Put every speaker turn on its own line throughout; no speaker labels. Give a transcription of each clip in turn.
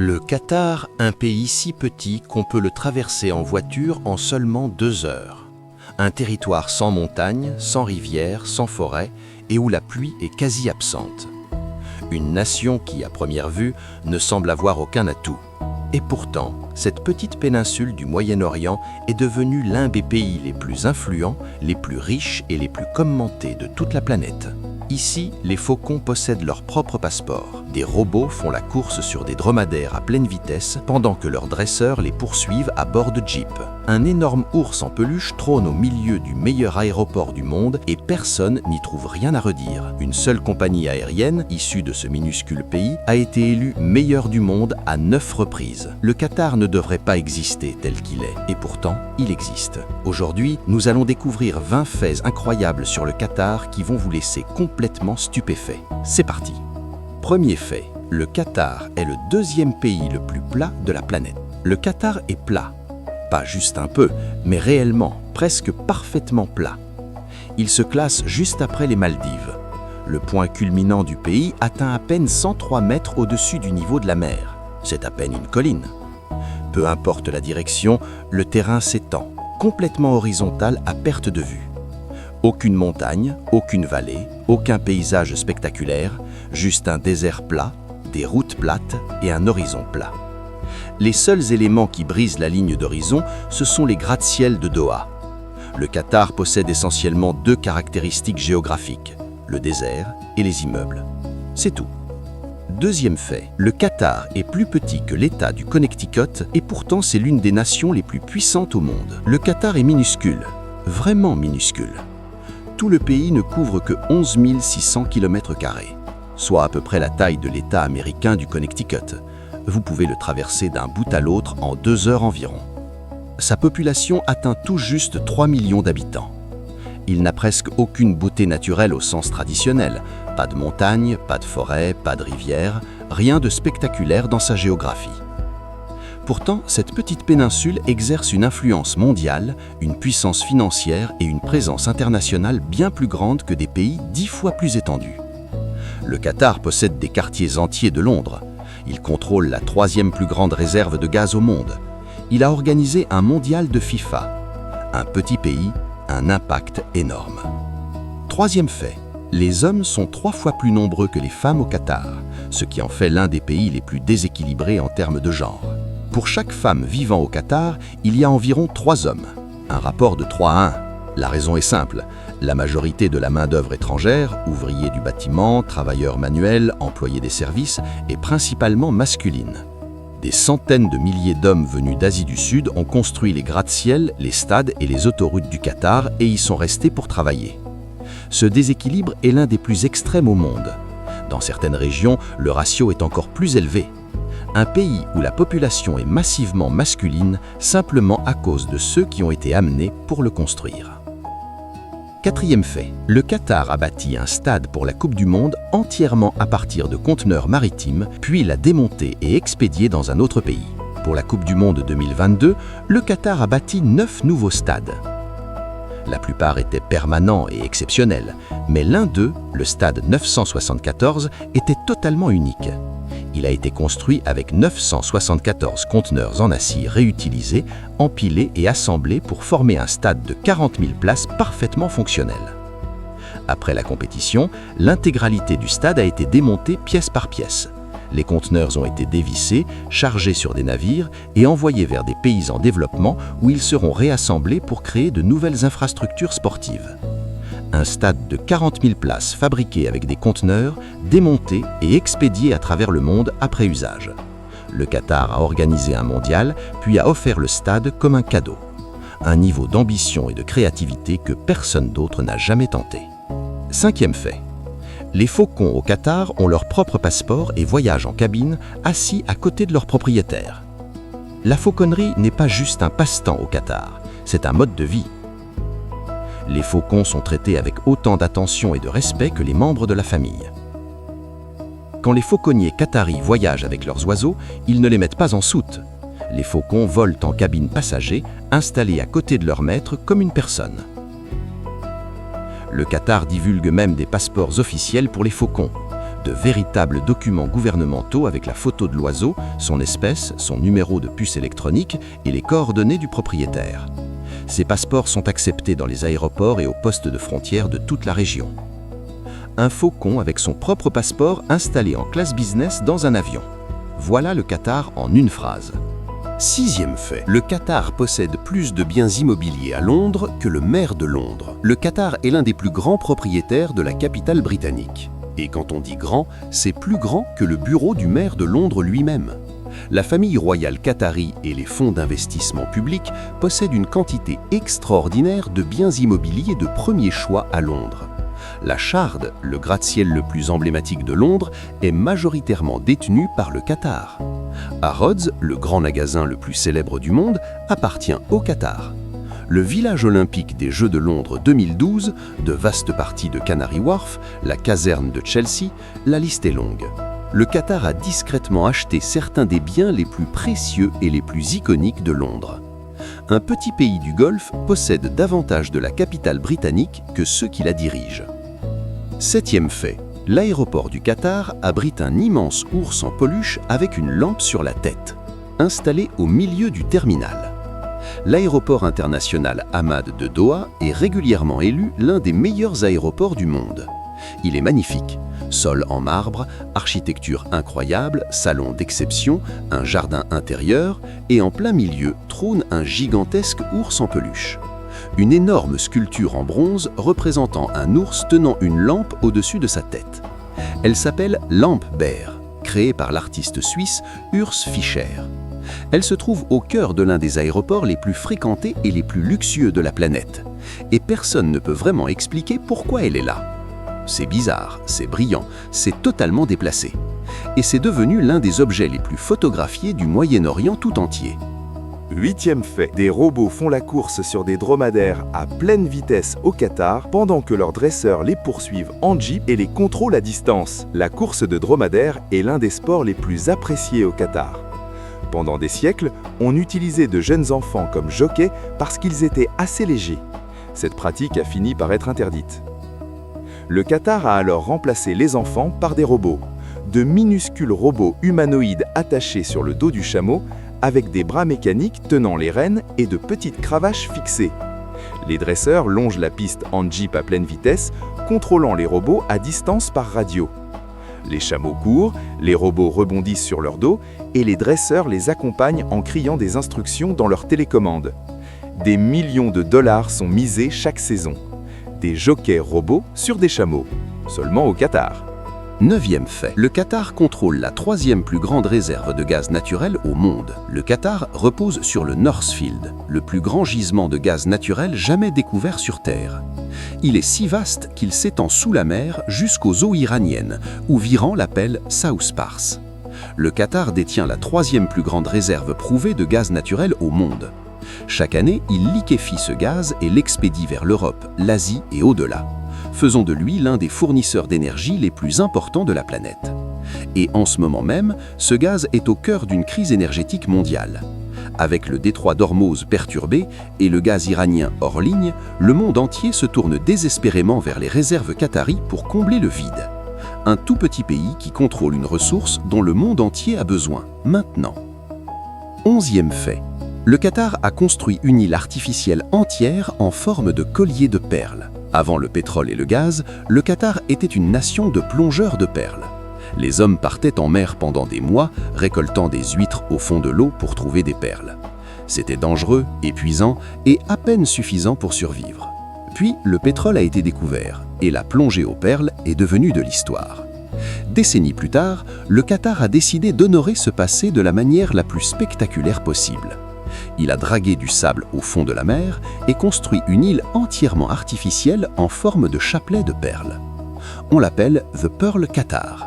Le Qatar, un pays si petit qu'on peut le traverser en voiture en seulement 2 heures. Un territoire sans montagne, sans rivière, sans forêt et où la pluie est quasi absente. Une nation qui, à première vue, ne semble avoir aucun atout. Et pourtant, cette petite péninsule du Moyen-Orient est devenue l'un des pays les plus influents, les plus riches et les plus commentés de toute la planète. Ici, les faucons possèdent leur propre passeport. Des robots font la course sur des dromadaires à pleine vitesse pendant que leurs dresseurs les poursuivent à bord de jeeps. Un énorme ours en peluche trône au milieu du meilleur aéroport du monde et personne n'y trouve rien à redire. Une seule compagnie aérienne, issue de ce minuscule pays, a été élue meilleure du monde à 9 reprises. Le Qatar ne devrait pas exister tel qu'il est, et pourtant, il existe. Aujourd'hui, nous allons découvrir 20 faits incroyables sur le Qatar qui vont vous laisser complètement stupéfait. C'est parti. Premier fait, le Qatar est le 2e pays le plus plat de la planète. Le Qatar est plat. Pas juste un peu, mais réellement, presque parfaitement plat. Il se classe juste après les Maldives. Le point culminant du pays atteint à peine 103 mètres au-dessus du niveau de la mer. C'est à peine une colline. Peu importe la direction, le terrain s'étend, complètement horizontal à perte de vue. Aucune montagne, aucune vallée, aucun paysage spectaculaire, juste un désert plat, des routes plates et un horizon plat. Les seuls éléments qui brisent la ligne d'horizon, ce sont les gratte-ciel de Doha. Le Qatar possède essentiellement 2 caractéristiques géographiques, le désert et les immeubles. C'est tout. Deuxième fait, le Qatar est plus petit que l'État du Connecticut et pourtant c'est l'une des nations les plus puissantes au monde. Le Qatar est minuscule, vraiment minuscule. Tout le pays ne couvre que 11 600 km², soit à peu près la taille de l'État américain du Connecticut. Vous pouvez le traverser d'un bout à l'autre en 2 heures environ. Sa population atteint tout juste 3 millions d'habitants. Il n'a presque aucune beauté naturelle au sens traditionnel. Pas de montagne, pas de forêt, pas de rivière, rien de spectaculaire dans sa géographie. Pourtant, cette petite péninsule exerce une influence mondiale, une puissance financière et une présence internationale bien plus grande que des pays 10 fois plus étendus. Le Qatar possède des quartiers entiers de Londres. Il contrôle la 3e plus grande réserve de gaz au monde. Il a organisé un mondial de FIFA. Un petit pays, un impact énorme. Troisième fait, les hommes sont 3 fois plus nombreux que les femmes au Qatar, ce qui en fait l'un des pays les plus déséquilibrés en termes de genre. Pour chaque femme vivant au Qatar, il y a environ 3 hommes. Un rapport de 3 à 1. La raison est simple. La majorité de la main-d'œuvre étrangère, ouvriers du bâtiment, travailleurs manuels, employés des services, est principalement masculine. Des centaines de milliers d'hommes venus d'Asie du Sud ont construit les gratte-ciel, les stades et les autoroutes du Qatar et y sont restés pour travailler. Ce déséquilibre est l'un des plus extrêmes au monde. Dans certaines régions, le ratio est encore plus élevé. Un pays où la population est massivement masculine simplement à cause de ceux qui ont été amenés pour le construire. Quatrième fait, le Qatar a bâti un stade pour la Coupe du Monde entièrement à partir de conteneurs maritimes, puis l'a démonté et expédié dans un autre pays. Pour la Coupe du Monde 2022, le Qatar a bâti 9 nouveaux stades. La plupart étaient permanents et exceptionnels, mais l'un d'eux, le stade 974, était totalement unique. Il a été construit avec 974 conteneurs en acier réutilisés, empilés et assemblés pour former un stade de 40 000 places parfaitement fonctionnel. Après la compétition, l'intégralité du stade a été démontée pièce par pièce. Les conteneurs ont été dévissés, chargés sur des navires et envoyés vers des pays en développement où ils seront réassemblés pour créer de nouvelles infrastructures sportives. Un stade de 40 000 places fabriqué avec des conteneurs, démontés et expédiés à travers le monde après usage. Le Qatar a organisé un mondial, puis a offert le stade comme un cadeau. Un niveau d'ambition et de créativité que personne d'autre n'a jamais tenté. Cinquième fait. Les faucons au Qatar ont leur propre passeport et voyagent en cabine, assis à côté de leur propriétaire. La fauconnerie n'est pas juste un passe-temps au Qatar, c'est un mode de vie. Les faucons sont traités avec autant d'attention et de respect que les membres de la famille. Quand les fauconniers qataris voyagent avec leurs oiseaux, ils ne les mettent pas en soute. Les faucons volent en cabine passager, installés à côté de leur maître comme une personne. Le Qatar divulgue même des passeports officiels pour les faucons. de véritables documents gouvernementaux avec la photo de l'oiseau, son espèce, son numéro de puce électronique et les coordonnées du propriétaire. Ces passeports sont acceptés dans les aéroports et aux postes de frontières de toute la région. Un faucon avec son propre passeport installé en classe business dans un avion. Voilà le Qatar en une phrase.
6e fait, le Qatar possède plus de biens immobiliers à Londres que le maire de Londres. Le Qatar est l'un des plus grands propriétaires de la capitale britannique. Et quand on dit grand, c'est plus grand que le bureau du maire de Londres lui-même. La famille royale qatari et les fonds d'investissement publics possèdent une quantité extraordinaire de biens immobiliers de premier choix à Londres. La Shard, le gratte-ciel le plus emblématique de Londres, est majoritairement détenu par le Qatar. Harrods, le grand magasin le plus célèbre du monde, appartient au Qatar. Le village olympique des Jeux de Londres 2012, de vastes parties de Canary Wharf, la caserne de Chelsea, la liste est longue. Le Qatar a discrètement acheté certains des biens les plus précieux et les plus iconiques de Londres. Un petit pays du Golfe possède davantage de la capitale britannique que ceux qui la dirigent. 7e fait, l'aéroport du Qatar abrite un immense ours en peluche avec une lampe sur la tête, installé au milieu du terminal. L'aéroport international Hamad de Doha est régulièrement élu l'un des meilleurs aéroports du monde. Il est magnifique, sol en marbre, architecture incroyable, salon d'exception, un jardin intérieur et en plein milieu trône un gigantesque ours en peluche. Une énorme sculpture en bronze représentant un ours tenant une lampe au-dessus de sa tête. Elle s'appelle Lampe Bear, créée par l'artiste suisse Urs Fischer. Elle se trouve au cœur de l'un des aéroports les plus fréquentés et les plus luxueux de la planète. Et personne ne peut vraiment expliquer pourquoi elle est là. C'est bizarre, c'est brillant, c'est totalement déplacé. Et c'est devenu l'un des objets les plus photographiés du Moyen-Orient tout entier.
8e fait, des robots font la course sur des dromadaires à pleine vitesse au Qatar pendant que leurs dresseurs les poursuivent en jeep et les contrôlent à distance. La course de dromadaires est l'un des sports les plus appréciés au Qatar. Pendant des siècles, on utilisait de jeunes enfants comme jockeys parce qu'ils étaient assez légers. Cette pratique a fini par être interdite. Le Qatar a alors remplacé les enfants par des robots. De minuscules robots humanoïdes attachés sur le dos du chameau, avec des bras mécaniques tenant les rênes et de petites cravaches fixées. Les dresseurs longent la piste en jeep à pleine vitesse, contrôlant les robots à distance par radio. Les chameaux courent, les robots rebondissent sur leur dos et les dresseurs les accompagnent en criant des instructions dans leur télécommande. Des millions de dollars sont misés chaque saison. Des jockeys robots sur des chameaux, seulement au Qatar.
9e fait, le Qatar contrôle la 3e plus grande réserve de gaz naturel au monde. Le Qatar repose sur le North Field, le plus grand gisement de gaz naturel jamais découvert sur Terre. Il est si vaste qu'il s'étend sous la mer jusqu'aux eaux iraniennes, où Viran l'appelle South Pars. Le Qatar détient la 3e plus grande réserve prouvée de gaz naturel au monde. Chaque année, il liquéfie ce gaz et l'expédie vers l'Europe, l'Asie et au-delà. Faisons de lui l'un des fournisseurs d'énergie les plus importants de la planète. Et en ce moment même, ce gaz est au cœur d'une crise énergétique mondiale. Avec le détroit d'Ormuz perturbé et le gaz iranien hors ligne, le monde entier se tourne désespérément vers les réserves qataries pour combler le vide. Un tout petit pays qui contrôle une ressource dont le monde entier a besoin, maintenant. 11e fait. Le Qatar a construit une île artificielle entière en forme de collier de perles. Avant le pétrole et le gaz, le Qatar était une nation de plongeurs de perles. Les hommes partaient en mer pendant des mois, récoltant des huîtres au fond de l'eau pour trouver des perles. C'était dangereux, épuisant et à peine suffisant pour survivre. Puis, le pétrole a été découvert et la plongée aux perles est devenue de l'histoire. Décennies plus tard, le Qatar a décidé d'honorer ce passé de la manière la plus spectaculaire possible. Il a dragué du sable au fond de la mer et construit une île entièrement artificielle en forme de chapelet de perles. On l'appelle The Pearl Qatar.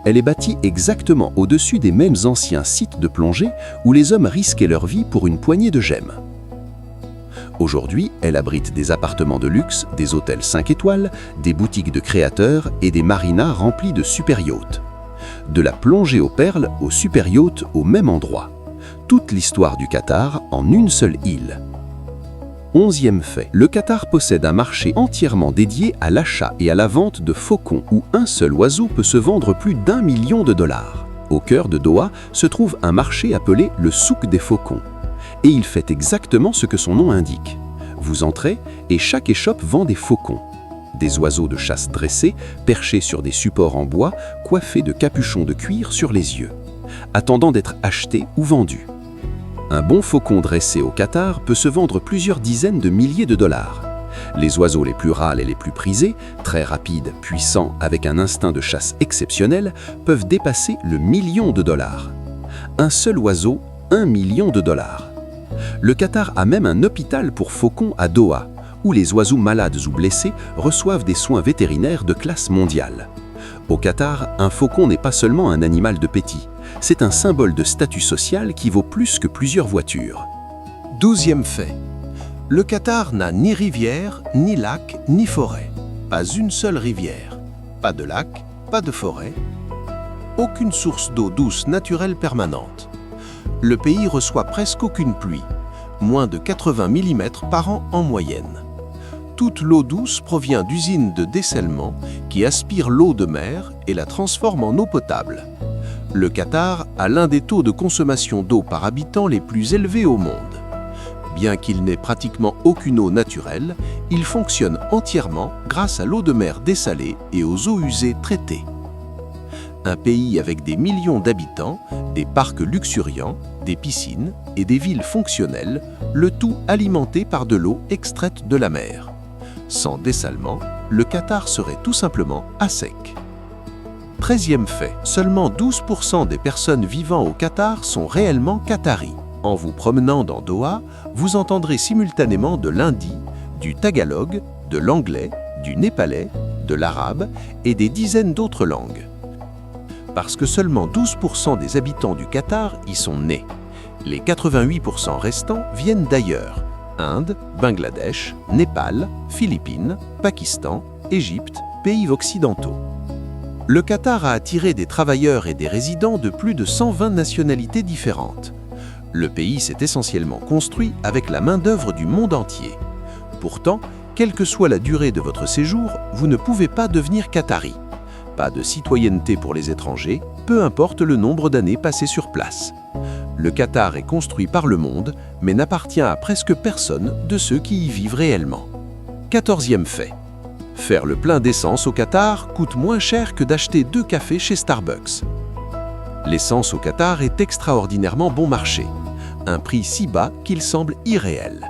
Elle est bâtie exactement au-dessus des mêmes anciens sites de plongée où les hommes risquaient leur vie pour une poignée de gemmes. Aujourd'hui, elle abrite des appartements de luxe, des hôtels 5 étoiles, des boutiques de créateurs et des marinas remplis de super yachts. De la plongée aux perles au super yacht au même endroit. Toute l'histoire du Qatar en une seule île. 11e fait, le Qatar possède un marché entièrement dédié à l'achat et à la vente de faucons, où un seul oiseau peut se vendre plus d'1 million de dollars. Au cœur de Doha se trouve un marché appelé le souk des faucons. Et il fait exactement ce que son nom indique. Vous entrez et chaque échoppe vend des faucons. Des oiseaux de chasse dressés, perchés sur des supports en bois, coiffés de capuchons de cuir sur les yeux, attendant d'être achetés ou vendus. Un bon faucon dressé au Qatar peut se vendre plusieurs dizaines de milliers de dollars. Les oiseaux les plus rares et les plus prisés, très rapides, puissants, avec un instinct de chasse exceptionnel, peuvent dépasser le million de dollars. Un seul oiseau, 1 million de dollars. Le Qatar a même un hôpital pour faucons à Doha, où les oiseaux malades ou blessés reçoivent des soins vétérinaires de classe mondiale. Au Qatar, un faucon n'est pas seulement un animal de pétit, c'est un symbole de statut social qui vaut plus que plusieurs voitures.
12e fait. Le Qatar n'a ni rivière, ni lac, ni forêt. Pas une seule rivière. Pas de lac, pas de forêt. Aucune source d'eau douce naturelle permanente. Le pays reçoit presque aucune pluie, moins de 80 mm par an en moyenne. Toute l'eau douce provient d'usines de dessalement qui aspirent l'eau de mer et la transforment en eau potable. Le Qatar a l'un des taux de consommation d'eau par habitant les plus élevés au monde. Bien qu'il n'ait pratiquement aucune eau naturelle, il fonctionne entièrement grâce à l'eau de mer dessalée et aux eaux usées traitées. Un pays avec des millions d'habitants, des parcs luxuriants, des piscines et des villes fonctionnelles, le tout alimenté par de l'eau extraite de la mer. Sans dessalement, le Qatar serait tout simplement à sec. 13e fait, seulement 12% des personnes vivant au Qatar sont réellement qataris. En vous promenant dans Doha, vous entendrez simultanément de l'hindi, du tagalog, de l'anglais, du népalais, de l'arabe et des dizaines d'autres langues. Parce que seulement 12% des habitants du Qatar y sont nés. Les 88% restants viennent d'ailleurs: Inde, Bangladesh, Népal, Philippines, Pakistan, Égypte, pays occidentaux. Le Qatar a attiré des travailleurs et des résidents de plus de 120 nationalités différentes. Le pays s'est essentiellement construit avec la main-d'œuvre du monde entier. Pourtant, quelle que soit la durée de votre séjour, vous ne pouvez pas devenir qatari. Pas de citoyenneté pour les étrangers, peu importe le nombre d'années passées sur place. Le Qatar est construit par le monde, mais n'appartient à presque personne de ceux qui y vivent réellement. 14e fait. Faire le plein d'essence au Qatar coûte moins cher que d'acheter 2 cafés chez Starbucks. L'essence au Qatar est extraordinairement bon marché, un prix si bas qu'il semble irréel.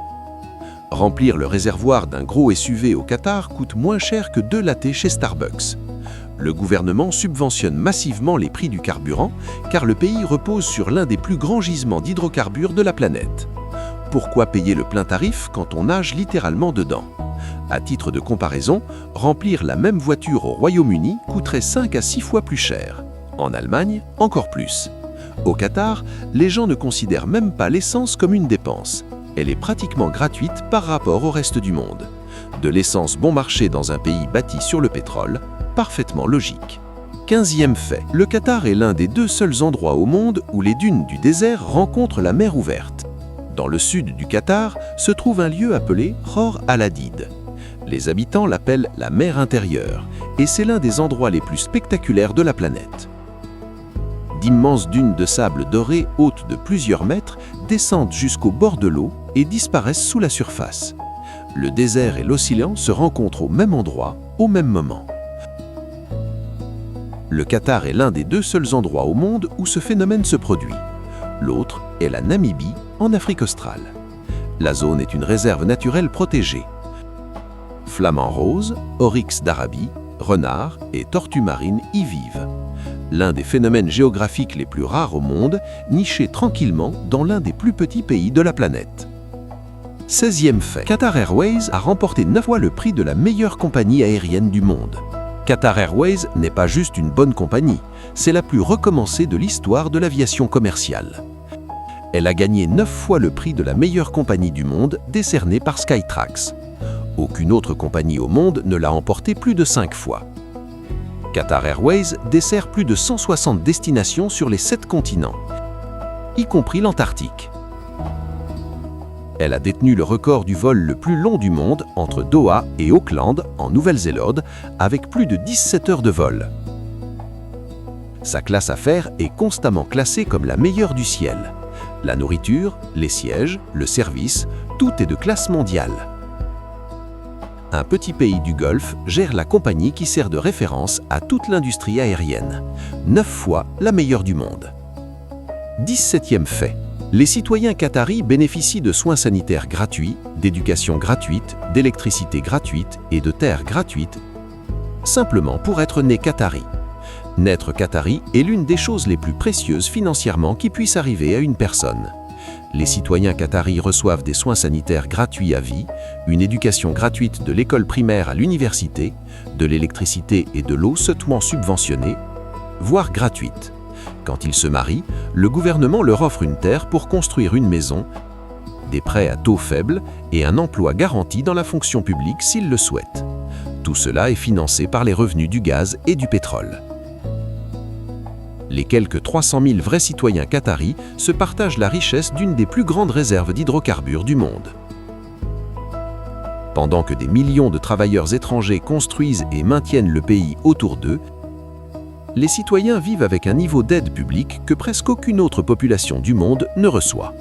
Remplir le réservoir d'un gros SUV au Qatar coûte moins cher que 2 lattés chez Starbucks. Le gouvernement subventionne massivement les prix du carburant car le pays repose sur l'un des plus grands gisements d'hydrocarbures de la planète. Pourquoi payer le plein tarif quand on nage littéralement dedans? À titre de comparaison, remplir la même voiture au Royaume-Uni coûterait 5 à 6 fois plus cher. En Allemagne, encore plus. Au Qatar, les gens ne considèrent même pas l'essence comme une dépense. Elle est pratiquement gratuite par rapport au reste du monde. De l'essence bon marché dans un pays bâti sur le pétrole, parfaitement logique. 15e fait. Le Qatar est l'un des 2 seuls endroits au monde où les dunes du désert rencontrent la mer ouverte. Dans le sud du Qatar se trouve un lieu appelé Khor al-Hadid. Les habitants l'appellent la mer intérieure, et c'est l'un des endroits les plus spectaculaires de la planète. D'immenses dunes de sable doré hautes de plusieurs mètres descendent jusqu'au bord de l'eau et disparaissent sous la surface. Le désert et l'océan se rencontrent au même endroit, au même moment. Le Qatar est l'un des 2 seuls endroits au monde où ce phénomène se produit. L'autre est la Namibie, en Afrique australe. La zone est une réserve naturelle protégée. Flamants roses, oryx d'Arabie, renards et tortues marines y vivent. L'un des phénomènes géographiques les plus rares au monde, niché tranquillement dans l'un des plus petits pays de la planète. 16e fait. Qatar Airways a remporté 9 fois le prix de la meilleure compagnie aérienne du monde. Qatar Airways n'est pas juste une bonne compagnie, c'est la plus recommencée de l'histoire de l'aviation commerciale. Elle a gagné 9 fois le prix de la meilleure compagnie du monde, décerné par Skytrax. Aucune autre compagnie au monde ne l'a emporté plus de 5 fois. Qatar Airways dessert plus de 160 destinations sur les 7 continents, y compris l'Antarctique.
Elle a détenu le record du vol le plus long du monde entre Doha et Auckland, en Nouvelle-Zélande, avec plus de 17 heures de vol. Sa classe affaires est constamment classée comme la meilleure du ciel. La nourriture, les sièges, le service, tout est de classe mondiale. Un petit pays du Golfe gère la compagnie qui sert de référence à toute l'industrie aérienne. 9 fois la meilleure du monde. 17e fait. Les citoyens qataris bénéficient de soins sanitaires gratuits, d'éducation gratuite, d'électricité gratuite et de terres gratuites, simplement pour être né qatari. Naître qatari est l'une des choses les plus précieuses financièrement qui puisse arriver à une personne. Les citoyens qataris reçoivent des soins sanitaires gratuits à vie, une éducation gratuite de l'école primaire à l'université, de l'électricité et de l'eau hautement subventionnées, voire gratuites. Quand ils se marient, le gouvernement leur offre une terre pour construire une maison, des prêts à taux faibles et un emploi garanti dans la fonction publique s'ils le souhaitent. Tout cela est financé par les revenus du gaz et du pétrole. Les quelques 300 000 vrais citoyens qataris se partagent la richesse d'une des plus grandes réserves d'hydrocarbures du monde. Pendant que des millions de travailleurs étrangers construisent et maintiennent le pays autour d'eux, les citoyens vivent avec un niveau d'aide publique que presque aucune autre population du monde ne reçoit.